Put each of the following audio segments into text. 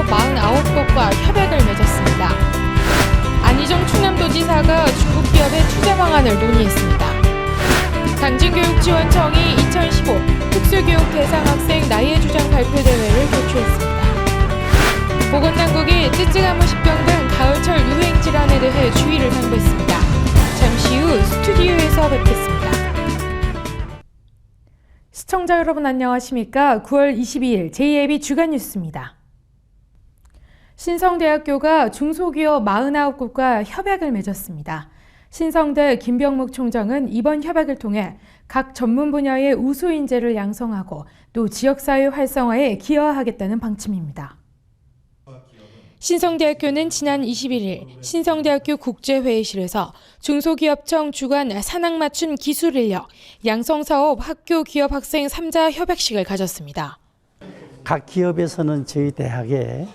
중소기업 49곳과 협약을 맺었습니다. 안희정 충남도지사가 중국 기업의 투자 방안을 논의했습니다. 당진교육지원청이 2015 특수교육 대상 학생 나이의 주장 발표대회를 개최했습니다. 보건당국이 쯔쯔가무식병 등 가을철 유행 질환에 대해 주의를 당부했습니다. 잠시 후 스튜디오에서 뵙겠습니다. 시청자 여러분 안녕하십니까? 9월 22일 j-예비 주간 뉴스입니다. 신성대학교가 중소기업 49곳과 협약을 맺었습니다. 신성대 김병묵 총장은 이번 협약을 통해 각 전문 분야의 우수 인재를 양성하고 또 지역사회 활성화에 기여하겠다는 방침입니다. 신성대학교는 지난 21일 신성대학교 국제회의실에서 중소기업청 주관 산학맞춤 기술인력 양성사업 학교 기업 학생 3자 협약식을 가졌습니다. 각 기업에서는 저희 대학에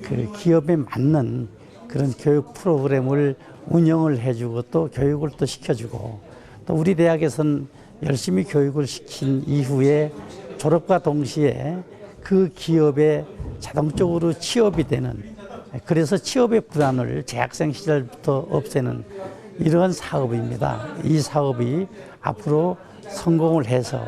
그 기업에 맞는 그런 교육 프로그램을 운영을 해주고 또 교육을 또 시켜주고 또 우리 대학에서는 열심히 교육을 시킨 이후에 졸업과 동시에 그 기업에 자동적으로 취업이 되는 그래서 취업의 불안을 재학생 시절부터 없애는 이러한 사업입니다. 이 사업이 앞으로 성공을 해서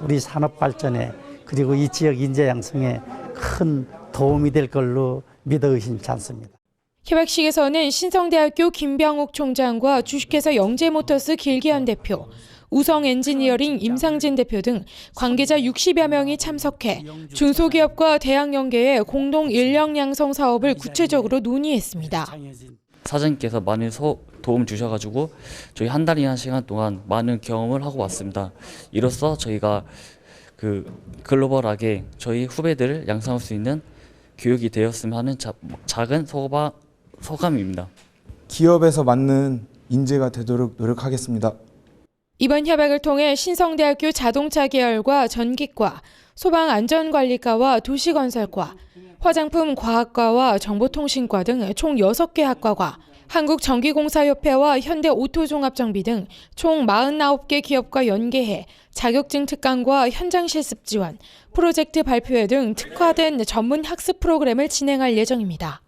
우리 산업 발전에 그리고 이 지역 인재 양성에 큰 도움이 될 걸로 믿어 의심치 않습니다. 협약식에서는 신성대학교 김병욱 총장과 주식회사 영재모터스 길기현 대표, 우성엔지니어링 임상진 대표 등 관계자 60여 명이 참석해 중소기업과 대학 연계의 공동 인력 양성 사업을 구체적으로 논의했습니다. 사장님께서 많은 도움 주셔가지고 저희 한 달이나 시간 동안 많은 경험을 하고 왔습니다. 이로써 저희가 글로벌하게 저희 후배들을 양성할 수 있는 교육이 되었으면 하는 작은 소감입니다. 기업에서 맞는 인재가 되도록 노력하겠습니다. 이번 협약을 통해 신성대학교 자동차 계열과 전기과, 소방안전관리과와 도시건설과, 화장품과학과와 정보통신과 등 총 6개 학과가 한국전기공사협회와 현대오토종합정비 등 총 49개 기업과 연계해 자격증 특강과 현장 실습 지원, 프로젝트 발표회 등 특화된 전문 학습 프로그램을 진행할 예정입니다.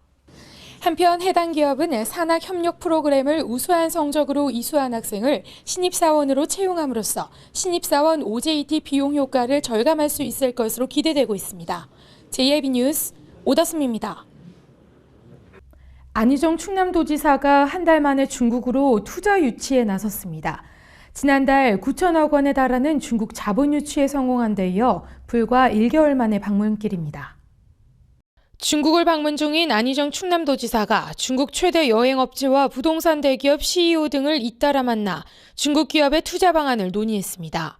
한편 해당 기업은 산학 협력 프로그램을 우수한 성적으로 이수한 학생을 신입사원으로 채용함으로써 신입사원 OJT 비용 효과를 절감할 수 있을 것으로 기대되고 있습니다. j-예비 뉴스 오다솜입니다. 안희정 충남도지사가 한 달 만에 중국으로 투자 유치에 나섰습니다. 지난달 9천억 원에 달하는 중국 자본 유치에 성공한 데 이어 불과 1개월 만의 방문길입니다. 중국을 방문 중인 안희정 충남도지사가 중국 최대 여행업체와 부동산 대기업 CEO 등을 잇따라 만나 중국 기업의 투자 방안을 논의했습니다.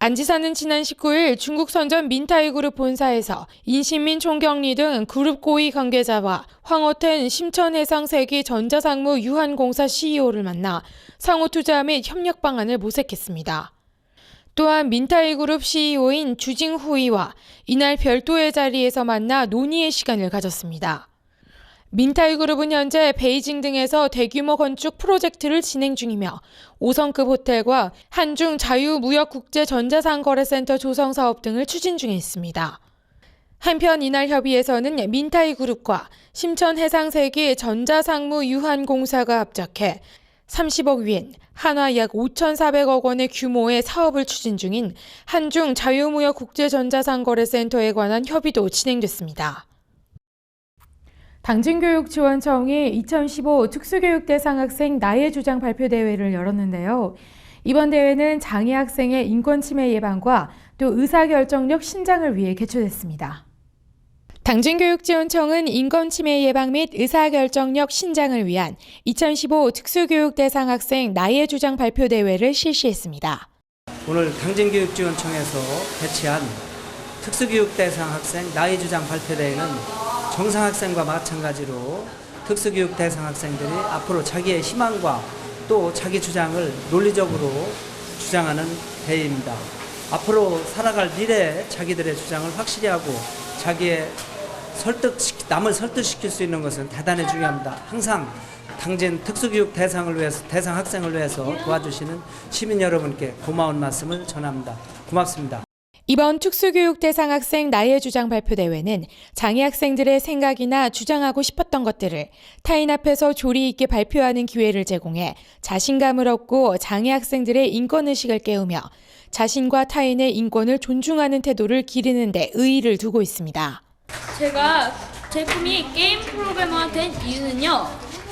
안 지사는 지난 19일 중국 선전 민타이그룹 본사에서 인신민 총경리 등 그룹 고위 관계자와 황호텐 심천해상세계 전자상무 유한공사 CEO를 만나 상호투자 및 협력 방안을 모색했습니다. 또한 민타이그룹 CEO인 주징후이와 이날 별도의 자리에서 만나 논의의 시간을 가졌습니다. 민타이그룹은 현재 베이징 등에서 대규모 건축 프로젝트를 진행 중이며 5성급 호텔과 한중 자유무역국제전자상거래센터 조성 사업 등을 추진 중에 있습니다. 한편 이날 협의에서는 민타이그룹과 심천해상세계 전자상무 유한공사가 합작해 30억 위엔, 한화 약 5,400억 원의 규모의 사업을 추진 중인 한중 자유무역국제전자상거래센터에 관한 협의도 진행됐습니다. 당진교육지원청이 2015 특수교육 대상 학생 나이의 주장 발표대회를 열었는데요. 이번 대회는 장애 학생의 인권 침해 예방과 또 의사결정력 신장을 위해 개최됐습니다. 당진교육지원청은 인권침해 예방 및 의사결정력 신장을 위한 2015 특수교육 대상 학생 나이의 주장 발표대회를 실시했습니다. 오늘 당진교육지원청에서 개최한 특수교육 대상 학생 나이의 주장 발표대회는 정상학생과 마찬가지로 특수교육 대상 학생들이 앞으로 자기의 희망과 또 자기 주장을 논리적으로 주장하는 대회입니다. 앞으로 살아갈 미래에 자기들의 주장을 확실히 하고 자기의 남을 설득시킬 수 있는 것은 대단히 중요합니다. 항상 당진 특수교육 대상 학생을 위해서 도와주시는 시민 여러분께 고마운 말씀을 전합니다. 고맙습니다. 이번 특수교육 대상 학생 나의 주장 발표 대회는 장애 학생들의 생각이나 주장하고 싶었던 것들을 타인 앞에서 조리 있게 발표하는 기회를 제공해 자신감을 얻고 장애 학생들의 인권의식을 깨우며 자신과 타인의 인권을 존중하는 태도를 기르는 데 의의를 두고 있습니다. 제 꿈이 게임 프로그래머가 된 이유는요.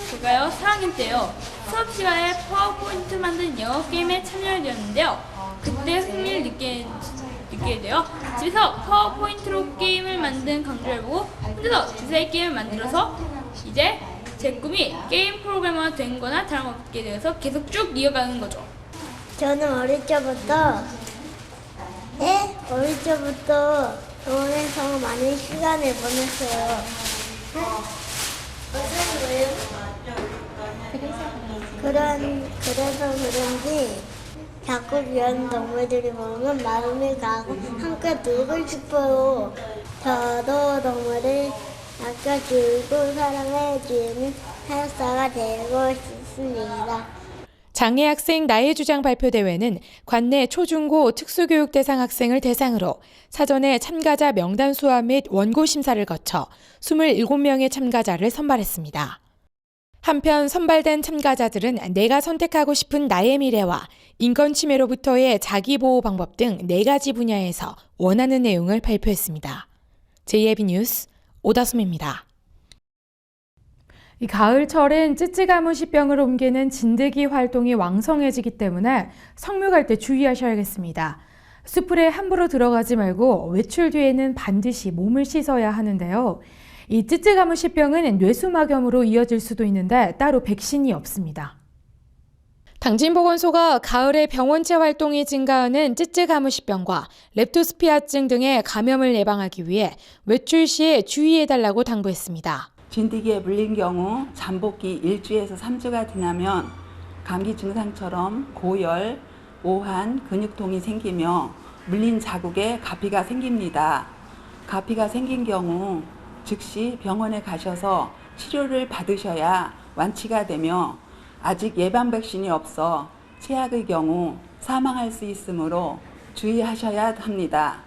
제가요 4학년 때요 수업 시간에 파워포인트 만든 영어 게임에 참여를 되었는데요. 그때 흥미를 느끼게 돼요. 집에서 파워포인트로 게임을 만든 강좌를 보고 혼자서 두세 게임을 만들어서 이제 제 꿈이 게임 프로그래머가 된 거나 다름없게 되어서 계속 쭉 이어가는 거죠. 저는 어릴 적부터 병원에서 많은 시간을 보냈어요. 그래서 그런지 자꾸 귀여운 동물들이 보면 마음이 가고 함께 놀고 싶어요. 저도 동물을 아껴주고 사랑해주는 사육사가 되고 싶습니다. 장애 학생 나의 주장 발표 대회는 관내 초중고 특수교육 대상 학생을 대상으로 사전에 참가자 명단 수합 및 원고 심사를 거쳐 27명의 참가자를 선발했습니다. 한편 선발된 참가자들은 내가 선택하고 싶은 나의 미래와 인권 침해로부터의 자기 보호 방법 등 4가지 분야에서 원하는 내용을 발표했습니다. JYP 뉴스 오다솜입니다. 이 가을철엔 찌찌가무시병을 옮기는 진드기 활동이 왕성해지기 때문에 성묘갈 때 주의하셔야겠습니다. 숲풀에 함부로 들어가지 말고 외출 뒤에는 반드시 몸을 씻어야 하는데요. 이 찌찌가무시병은 뇌수막염으로 이어질 수도 있는데 따로 백신이 없습니다. 당진보건소가 가을에 병원체 활동이 증가하는 찌찌가무시병과 렙토스피라증 등의 감염을 예방하기 위해 외출 시에 주의해달라고 당부했습니다. 진드기에 물린 경우 잠복기 1주에서 3주가 지나면 감기 증상처럼 고열, 오한, 근육통이 생기며 물린 자국에 가피가 생깁니다. 가피가 생긴 경우 즉시 병원에 가셔서 치료를 받으셔야 완치가 되며 아직 예방 백신이 없어 최악의 경우 사망할 수 있으므로 주의하셔야 합니다.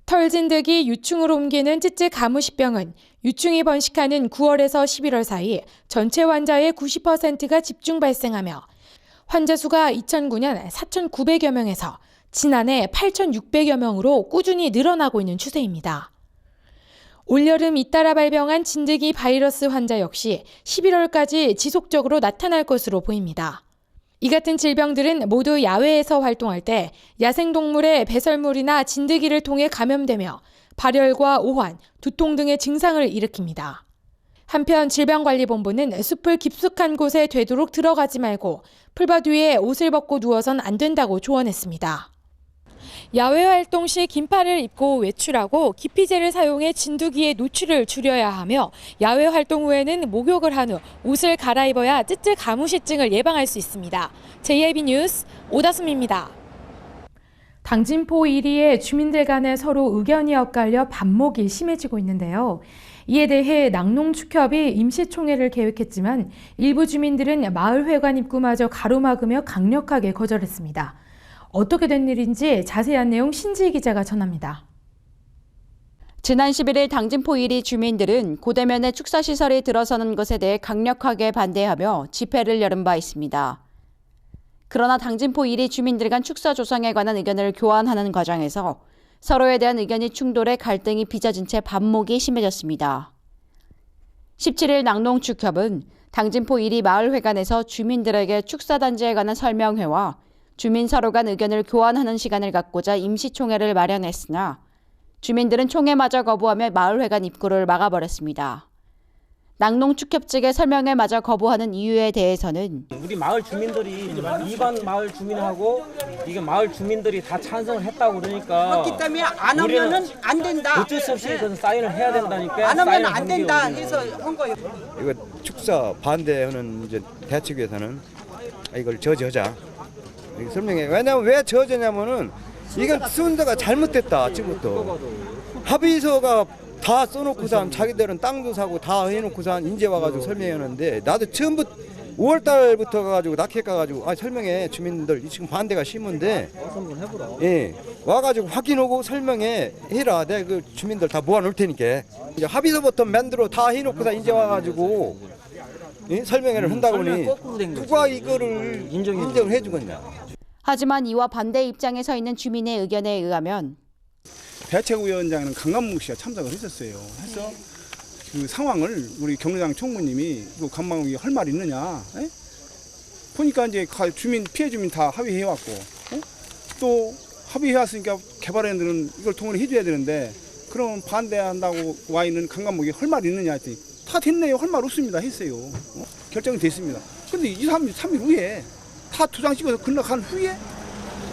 털진드기 유충으로 옮기는 찌찌가무시병은 유충이 번식하는 9월에서 11월 사이 전체 환자의 90%가 집중 발생하며 환자 수가 2009년 4,900여 명에서 지난해 8,600여 명으로 꾸준히 늘어나고 있는 추세입니다. 올여름 잇따라 발병한 진드기 바이러스 환자 역시 11월까지 지속적으로 나타날 것으로 보입니다. 이 같은 질병들은 모두 야외에서 활동할 때 야생동물의 배설물이나 진드기를 통해 감염되며 발열과 오한, 두통 등의 증상을 일으킵니다. 한편 질병관리본부는 숲을 깊숙한 곳에 되도록 들어가지 말고 풀밭 위에 옷을 벗고 누워선 안 된다고 조언했습니다. 야외 활동 시 긴팔을 입고 외출하고 기피제를 사용해 진드기의 노출을 줄여야 하며 야외 활동 후에는 목욕을 한 후 옷을 갈아입어야 찌찌가무시증을 예방할 수 있습니다. JYP 뉴스 오다솜입니다. 당진포 1위에 주민들 간에 서로 의견이 엇갈려 반목이 심해지고 있는데요. 이에 대해 낙농축협이 임시총회를 계획했지만 일부 주민들은 마을회관 입구마저 가로막으며 강력하게 거절했습니다. 어떻게 된 일인지 자세한 내용 신지희 기자가 전합니다. 지난 11일 당진포 1위 주민들은 고대면의 축사시설이 들어서는 것에 대해 강력하게 반대하며 집회를 열은 바 있습니다. 그러나 당진포 1위 주민들 간 축사 조성에 관한 의견을 교환하는 과정에서 서로에 대한 의견이 충돌해 갈등이 빚어진 채 반목이 심해졌습니다. 17일 낙농축협은 당진포 1위 마을회관에서 주민들에게 축사단지에 관한 설명회와 주민 서로 간 의견을 교환하는 시간을 갖고자 임시총회를 마련했으나 주민들은 총회마저 거부하며 마을회관 입구를 막아버렸습니다. 낙농축협 측의 설명회마저 거부하는 이유에 대해서는 우리 마을 주민들이 일반 마을 주민하고 이게 마을 주민들이 다 찬성을 했다고 그러니까 그렇기 때문에 안 하면은 안 된다. 어쩔 수 없이 그것은 사인을 해야 된다니까. 안 하면 안 된다 해서 한 거예요. 이거 축사 반대하는 이제 대책에서는 이걸 저지하자. 설명해. 왜냐면 왜 저지냐면은 이건 쓰는 데가 잘못됐다. 아침부터 합의서가 다 써놓고선 자기들은 땅도 사고 다 해놓고선 인제 와가지고 설명하는데 나도 처음부터 5월달부터 가가지고 낙해 가가지고 설명해 주민들 지금 반대가 심한데 예 와가지고 확인하고 설명해 해라. 내가 그 주민들 다 모아놓을 테니까. 이제 합의서부터 만들어 다 해놓고 다 이제 와가지고 설명회를 한다고 하니 누가 이거를 인정을 해주겠냐. 하지만 이와 반대 입장에 서 있는 주민의 의견에 의하면 대책위원장은 강감묵 씨가 참석을 했었어요. 해서 그 상황을 우리 경로당 총무님이 그 강감묵이 할 말 있느냐? 에? 보니까 이제 주민 피해 주민 다 합의해 왔고 또 합의해 왔으니까 개발인들은 이걸 동원을 해줘야 되는데 그럼 반대한다고 와 있는 강감묵이 할 말 있느냐 했더니 다 됐네요. 할 말 없습니다 했어요. 결정이 됐습니다. 근데 2, 3일 후에 다 도장 찍어서 건너간 후에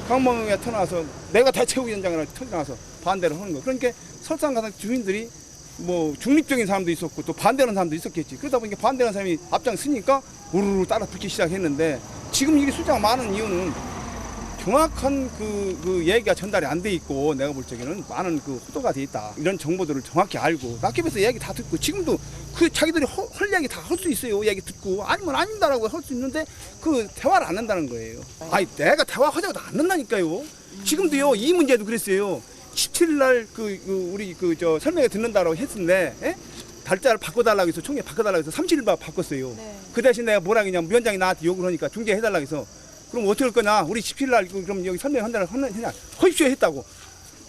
강감묵에 터나와서 내가 대책위원장이라 터나와서 반대를 하는 거. 그러니까 설상가상 주민들이 뭐 중립적인 사람도 있었고 또 반대하는 사람도 있었겠지. 그러다 보니까 반대하는 사람이 앞장 서니까 우르르 따라 붙기 시작했는데 지금 이게 숫자가 많은 이유는 정확한 그 얘기가 전달이 안 돼 있고 내가 볼 적에는 많은 그 호도가 돼 있다. 이런 정보들을 정확히 알고 낙협에서 얘기 다 듣고 지금도 그 자기들이 할 얘기 다 할 수 있어요. 얘기 듣고 아니면 아닙니다라고 할 수 있는데 그 대화를 안 한다는 거예요. 아니 내가 대화하자고 안 한다니까요. 지금도요 이 문제도 그랬어요. 17일 날 우리 저 설명회 듣는다라고 했는데 달자를 바꿔달라고 해서 총회 바꿔달라고 해서 37일 바꿨어요. 그 대신 내가 뭐라 그러냐면 위원장이 나한테 욕을 하니까 중재해달라고 해서 그럼 어떻게 할 거냐? 우리 17일 날 그럼 여기 설명한다고 하느냐? 하십시오 했다고.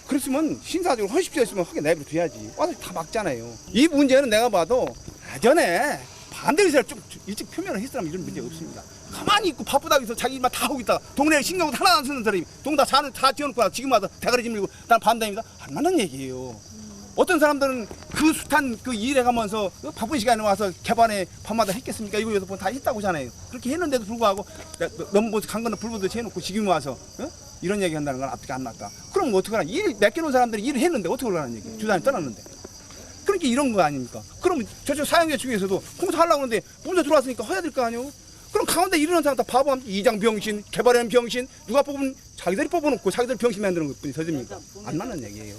그랬으면 신사적으로 하십시오 했으면 하게 내버려둬야지. 와서 다 막잖아요. 이 문제는 내가 봐도 예전에 반대 의사를 좀 일찍 표명을 했으면 이런 문제가 없습니다. 가만히 있고 바쁘다고 해서 자기 일만 다 하고 있다. 동네에 신경 하나 안 쓰는 사람이 동다 다 지어놓고 지금 와서 대가리 짚밀고 난 반대입니다. 안 맞는 얘기예요. 어떤 사람들은 그 숱한 그 일해 가면서 바쁜 시간에 와서 개반에 밤마다 했겠습니까? 이거 여기서 다 했다고 하잖아요. 그렇게 했는데도 불구하고 너무 강건너 불보듯이 해놓고 지금 와서 이런 얘기 한다는 건 앞뒤가 안 맞다. 그럼 어떡하나? 일 맡겨놓은 사람들이 일을 했는데 어떻게 하라는 얘기예요? 주단이 떠났는데. 그러니까 이런 거 아닙니까? 그럼 저쪽 사용자 중에서도 공사하려고 하는데 먼저 들어왔으니까 해야 될 거 아니에요? 그럼 가운데 이러는 사람 다 바보함 이장 병신, 개발하는 병신, 누가 뽑으면 자기들이 뽑아놓고 자기들 병신 만드는 것뿐이 더집니까? 안 맞는 얘기예요.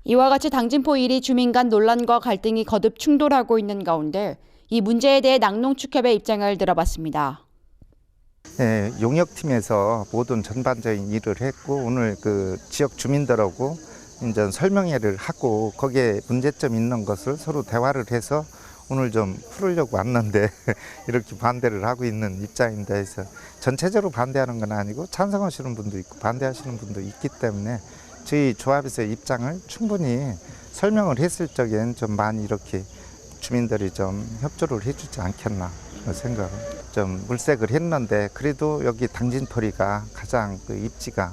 이와 같이 당진포 1위 주민 간 논란과 갈등이 거듭 충돌하고 있는 가운데 이 문제에 대해 낙농축협의 입장을 들어봤습니다. 네, 용역팀에서 모든 전반적인 일을 했고 오늘 그 지역 주민들하고 이제 설명회를 하고 거기에 문제점 있는 것을 서로 대화를 해서 오늘 좀 풀으려고 왔는데 이렇게 반대를 하고 있는 입장입니다. 해서 전체적으로 반대하는 건 아니고 찬성하시는 분도 있고 반대하시는 분도 있기 때문에 저희 조합에서 입장을 충분히 설명을 했을 적엔 좀 많이 이렇게 주민들이 좀 협조를 해주지 않겠나 생각. 좀 물색을 했는데 그래도 여기 당진포리가 가장 그 입지가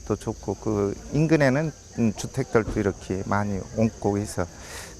또 좋고 그 인근에는 주택들도 이렇게 많이 옮고 있어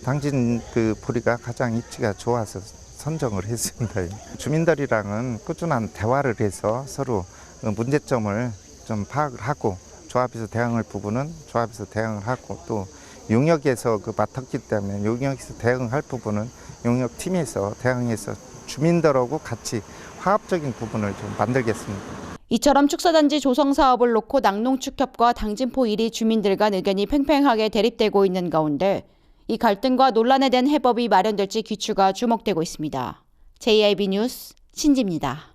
당진 그 포리가 가장 입지가 좋아서 선정을 했습니다. 주민들이랑은 꾸준한 대화를 해서 서로 문제점을 좀 파악을 하고 조합에서 대응할 부분은 조합에서 대응을 하고 또 용역에서 그 맡았기 때문에 용역에서 대응할 부분은 용역팀에서 대응해서 주민들하고 같이 화합적인 부분을 좀 만들겠습니다. 이처럼 축사단지 조성 사업을 놓고 낙농축협과 당진포 1위 주민들 간 의견이 팽팽하게 대립되고 있는 가운데 이 갈등과 논란에 대한 해법이 마련될지 귀추가 주목되고 있습니다. JIB 뉴스 신지입니다.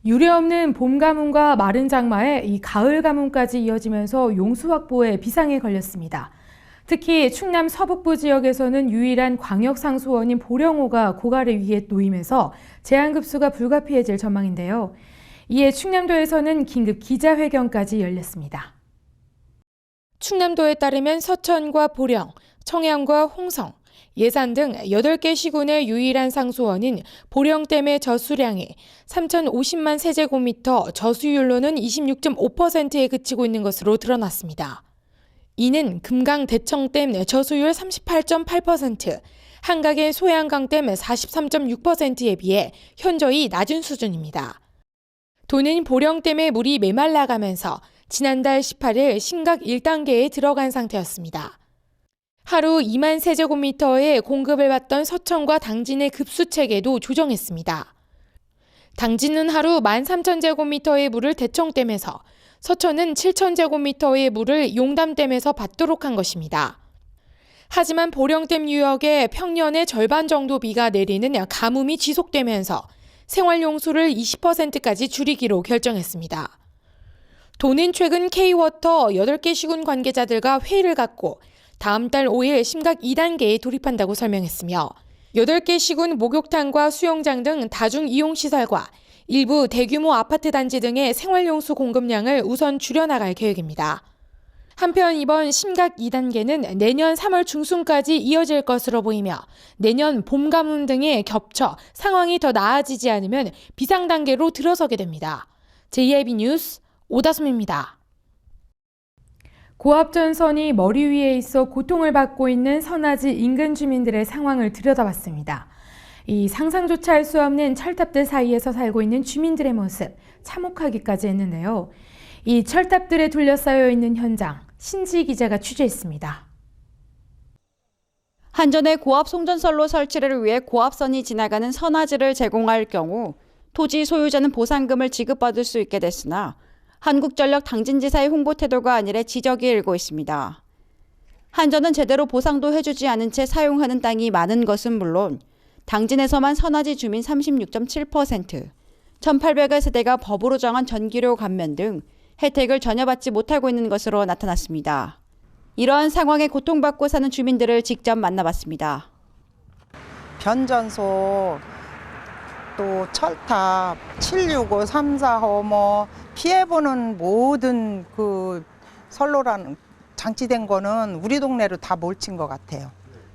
유례없는 봄 가뭄과 마른 장마에 이 가을 가뭄까지 이어지면서 용수 확보에 비상에 걸렸습니다. 특히 충남 서북부 지역에서는 유일한 광역상수원인 보령호가 고갈의 위기에 놓이면서 제한급수가 불가피해질 전망인데요. 이에 충남도에서는 긴급 기자회견까지 열렸습니다. 충남도에 따르면 서천과 보령, 청양과 홍성, 예산 등 8개 시군의 유일한 상수원인 보령댐의 저수량이 3,050만 세제곱미터, 저수율로는 26.5%에 그치고 있는 것으로 드러났습니다. 이는 금강 대청댐 저수율 38.8%, 한강의 소양강댐 43.6%에 비해 현저히 낮은 수준입니다. 도는 보령댐의 물이 메말라가면서 지난달 18일 심각 1단계에 들어간 상태였습니다. 하루 2만 세제곱미터의 공급을 받던 서천과 당진의 급수 체계도 조정했습니다. 당진은 하루 13,000제곱미터의 물을 대청댐에서, 서천은 7,000제곱미터의 물을 용담댐에서 받도록 한 것입니다. 하지만 보령댐 유역에 평년의 절반 정도 비가 내리는 가뭄이 지속되면서 생활용수를 20%까지 줄이기로 결정했습니다. 도는 최근 K워터 8개 시군 관계자들과 회의를 갖고 다음 달 5일 심각 2단계에 돌입한다고 설명했으며 8개 시군 목욕탕과 수영장 등 다중이용시설과 일부 대규모 아파트 단지 등의 생활용수 공급량을 우선 줄여나갈 계획입니다. 한편 이번 심각 2단계는 내년 3월 중순까지 이어질 것으로 보이며 내년 봄 가뭄 등에 겹쳐 상황이 더 나아지지 않으면 비상단계로 들어서게 됩니다. JIB 뉴스 오다솜입니다. 고압전선이 머리 위에 있어 고통을 받고 있는 선화지 인근 주민들의 상황을 들여다봤습니다. 이 상상조차 할 수 없는 철탑들 사이에서 살고 있는 주민들의 모습 참혹하기까지 했는데요. 이 철탑들에 둘러싸여 있는 현장 신지 기자가 취재했습니다. 한전의 고압 송전선로 설치를 위해 고압선이 지나가는 선화지를 제공할 경우 토지 소유자는 보상금을 지급받을 수 있게 됐으나 한국전력 당진지사의 홍보 태도가 아니래 지적이 일고 있습니다. 한전은 제대로 보상도 해주지 않은 채 사용하는 땅이 많은 것은 물론 당진에서만 선화지 주민 36.7%, 1,800여 세대가 법으로 정한 전기료 감면 등 혜택을 전혀 받지 못하고 있는 것으로 나타났습니다. 이러한 상황에 고통받고 사는 주민들을 직접 만나봤습니다. 변전소, 또 철탑, 765, 345 뭐 피해보는 모든 그 선로라는 장치된 거는 우리 동네로 다 몰친 것 같아요.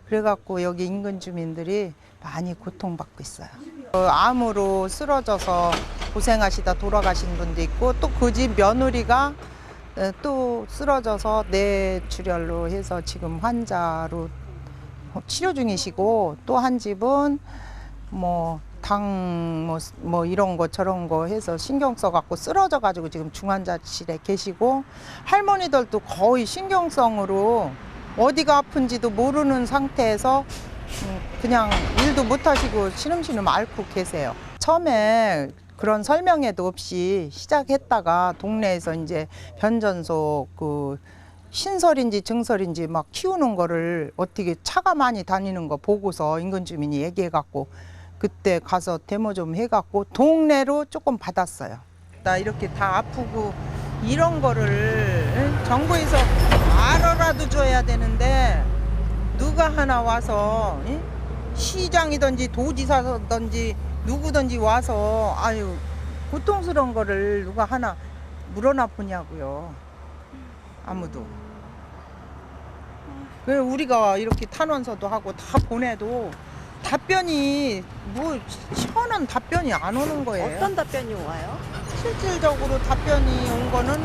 그래갖고 여기 인근 주민들이 많이 고통받고 있어요. 암으로 쓰러져서 고생하시다 돌아가신 분도 있고 또 그 집 며느리가 또 쓰러져서 뇌출혈로 해서 지금 환자로 치료 중이시고 또 한 집은 뭐 이런 거 저런 거 해서 신경 써갖고 쓰러져가지고 지금 중환자실에 계시고 할머니들도 거의 신경성으로 어디가 아픈지도 모르는 상태에서 그냥 일도 못하시고 시름시름 앓고 계세요. 처음에 그런 설명회도 없이 시작했다가 동네에서 이제 변전소 그 신설인지 증설인지 막 키우는 거를 어떻게 차가 많이 다니는 거 보고서 인근 주민이 얘기해갖고 그때 가서 데모 좀 해갖고 동네로 조금 받았어요. 나 이렇게 다 아프고 이런 거를 정부에서 알아라도 줘야 되는데 누가 하나 와서 시장이든지 도지사든지 누구든지 와서 아유 고통스러운 거를 누가 하나 물어나 보냐고요. 아무도. 그래 우리가 이렇게 탄원서도 하고 다 보내도 답변이 뭐 시원한 답변이 안 오는 거예요. 어떤 답변이 와요? 실질적으로 답변이 온 거는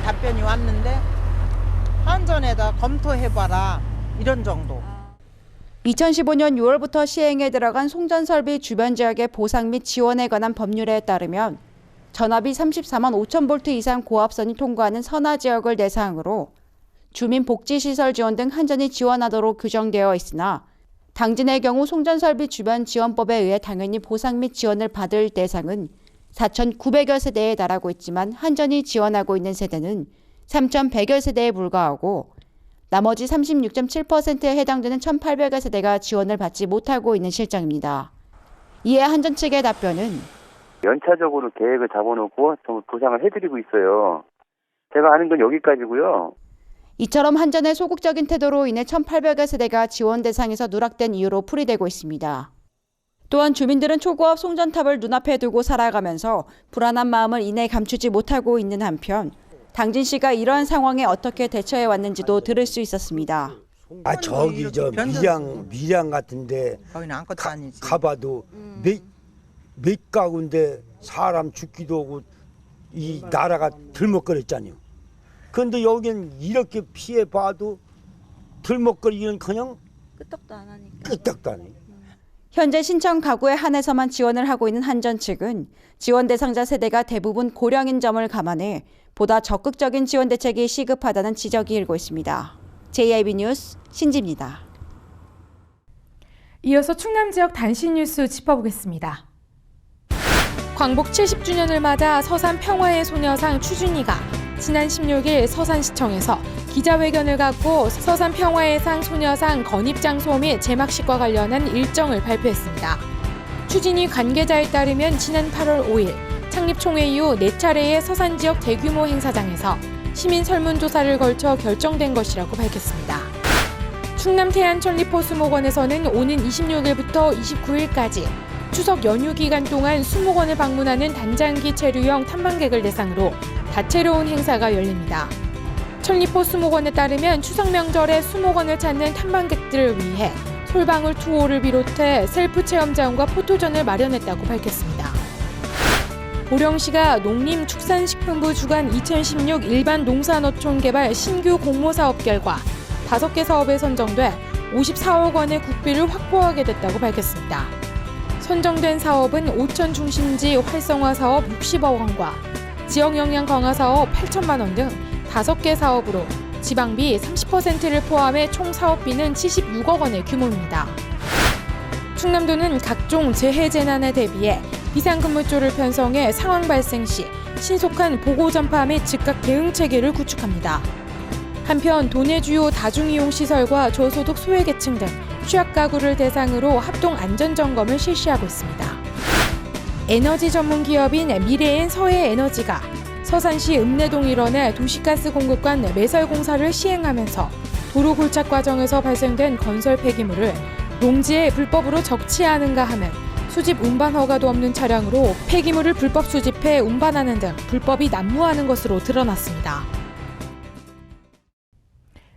답변이 왔는데 한전에다 검토해봐라 이런 정도. 2015년 6월부터 시행에 들어간 송전설비 주변 지역의 보상 및 지원에 관한 법률에 따르면 전압이 34만 5천 볼트 이상 고압선이 통과하는 선화 지역을 대상으로 주민 복지시설 지원 등 한전이 지원하도록 규정되어 있으나 당진의 경우 송전설비 주변 지원법에 의해 당연히 보상 및 지원을 받을 대상은 4,900여 세대에 달하고 있지만 한전이 지원하고 있는 세대는 3,100여 세대에 불과하고 나머지 36.7%에 해당되는 1,800여 세대가 지원을 받지 못하고 있는 실정입니다. 이에 한전 측의 답변은 연차적으로 계획을 잡아놓고 보상을 해드리고 있어요. 제가 아는 건 여기까지고요. 이처럼 한전의 소극적인 태도로 인해 1,800여 세대가 지원 대상에서 누락된 이유로 풀이되고 있습니다. 또한 주민들은 초고압 송전탑을 눈앞에 두고 살아가면서 불안한 마음을 이내 감추지 못하고 있는 한편 당진시가 이러한 상황에 어떻게 대처해 왔는지도 들을 수 있었습니다. 아 저기 저 밀양 같은데 가봐도 몇 가구인데 사람 죽기도 하고 이 나라가 들먹거렸잖아요. 그런데 여기는 이렇게 피해 봐도 들먹거리기는 그냥 끄떡도 안 하니까. 끄떡도 안 해. 현재 신청 가구에 한해서만 지원을 하고 있는 한전 측은 지원 대상자 세대가 대부분 고령인 점을 감안해 보다 적극적인 지원 대책이 시급하다는 지적이 일고 있습니다. JIB 뉴스 신지입니다. 이어서 충남 지역 단신 뉴스 짚어보겠습니다. 광복 70주년을 맞아 서산 평화의 소녀상 추준이가 지난 16일 서산시청에서 기자회견을 갖고 서산 평화의 상 소녀상 건입 장소 및 제막식과 관련한 일정을 발표했습니다. 추진이 관계자에 따르면 지난 8월 5일 창립 총회 이후 4차례의 서산 지역 대규모 행사장에서 시민 설문조사를 걸쳐 결정된 것이라고 밝혔습니다. 충남 태안 천리포수목원에서는 오는 26일부터 29일까지 추석 연휴 기간 동안 수목원을 방문하는 단장기 체류형 탐방객을 대상으로 다채로운 행사가 열립니다. 천리포수목원에 따르면 추석 명절에 수목원을 찾는 탐방객들을 위해 솔방울 투어를 비롯해 셀프 체험장과 포토전을 마련했다고 밝혔습니다. 보령시가 농림축산식품부 주관 2016 일반 농산어촌 개발 신규 공모사업 결과 5개 사업에 선정돼 54억 원의 국비를 확보하게 됐다고 밝혔습니다. 선정된 사업은 오천 중심지 활성화 사업 60억 원과 지역 역량 강화 사업 8천만 원 등 5개 사업으로 지방비 30%를 포함해 총 사업비는 76억 원의 규모입니다. 충남도는 각종 재해 재난에 대비해 비상근무조를 편성해 상황 발생 시 신속한 보고 전파 및 즉각 대응 체계를 구축합니다. 한편 도내 주요 다중이용시설과 저소득 소외계층 등 취약가구를 대상으로 합동 안전점검을 실시하고 있습니다. 에너지 전문 기업인 미래엔 서해에너지가 서산시 읍내동 일원의 도시가스 공급관 매설 공사를 시행하면서 도로 골착 과정에서 발생된 건설 폐기물을 농지에 불법으로 적치하는가 하면 수집 운반 허가도 없는 차량으로 폐기물을 불법 수집해 운반하는 등 불법이 난무하는 것으로 드러났습니다.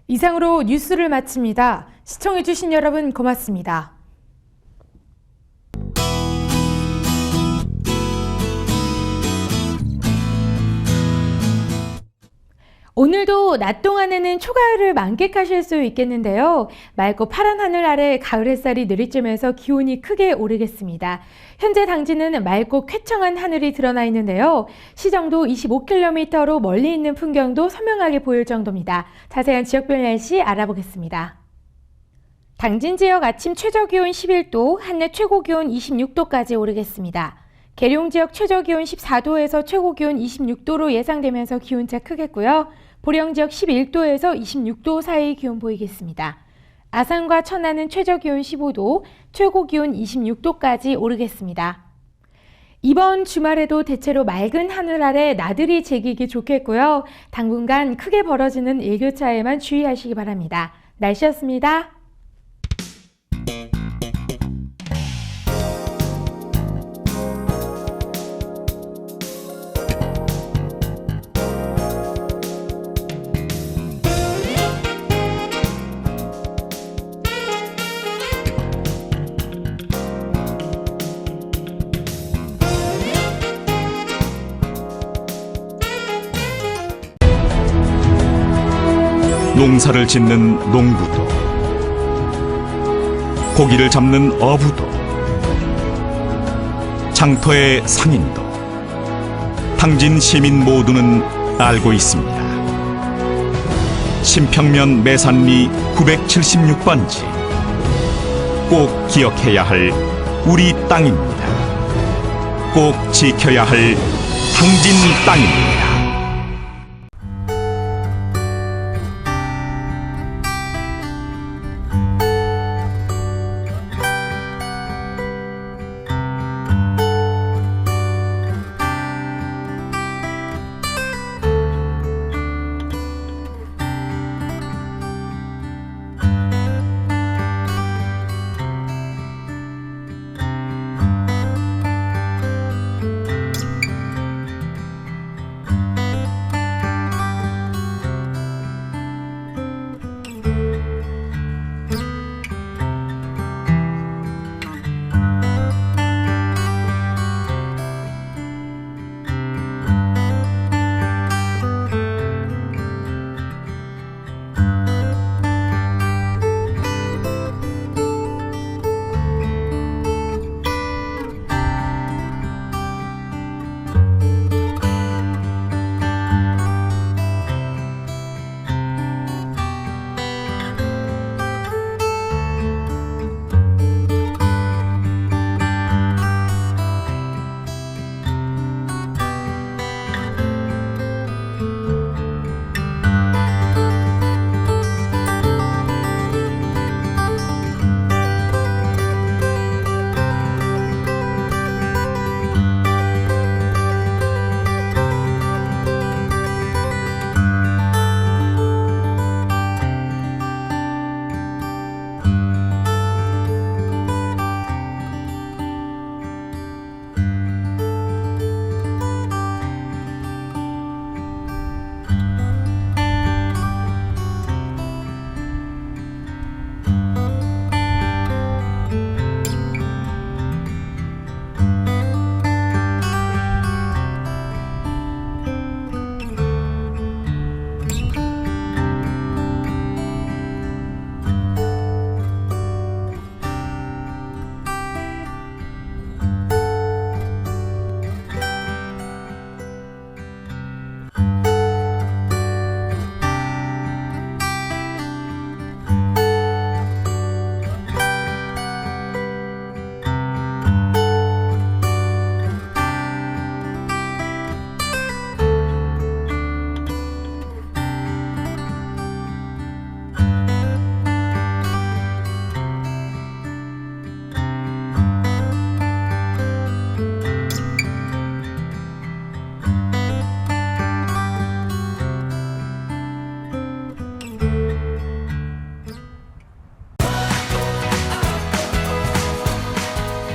이상으로 뉴스를 마칩니다. 시청해주신 여러분 고맙습니다. 오늘도 낮 동안에는 초가을을 만끽하실 수 있겠는데요. 맑고 파란 하늘 아래 가을 햇살이 내리쬐면서 기온이 크게 오르겠습니다. 현재 당진은 맑고 쾌청한 하늘이 드러나 있는데요. 시정도 25km로 멀리 있는 풍경도 선명하게 보일 정도입니다. 자세한 지역별 날씨 알아보겠습니다. 당진 지역 아침 최저기온 11도, 한낮 최고기온 26도까지 오르겠습니다. 계룡 지역 최저기온 14도에서 최고기온 26도로 예상되면서 기온차 크겠고요. 보령 지역 11도에서 26도 사이 기온 보이겠습니다. 아산과 천안은 최저기온 15도, 최고기온 26도까지 오르겠습니다. 이번 주말에도 대체로 맑은 하늘 아래 나들이 즐기기 좋겠고요. 당분간 크게 벌어지는 일교차에만 주의하시기 바랍니다. 날씨였습니다. 농사를 짓는 농부도, 고기를 잡는 어부도, 장터의 상인도, 당진 시민 모두는 알고 있습니다. 신평면 매산리 976번지, 꼭 기억해야 할 우리 땅입니다. 꼭 지켜야 할 당진 땅입니다.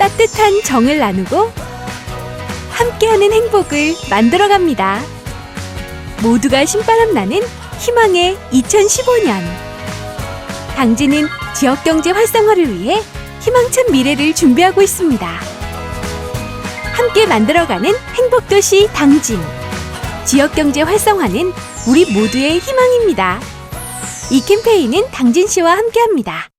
따뜻한 정을 나누고 함께하는 행복을 만들어갑니다. 모두가 신바람 나는 희망의 2015년. 당진은 지역경제 활성화를 위해 희망찬 미래를 준비하고 있습니다. 함께 만들어가는 행복도시 당진. 지역경제 활성화는 우리 모두의 희망입니다. 이 캠페인은 당진시와 함께합니다.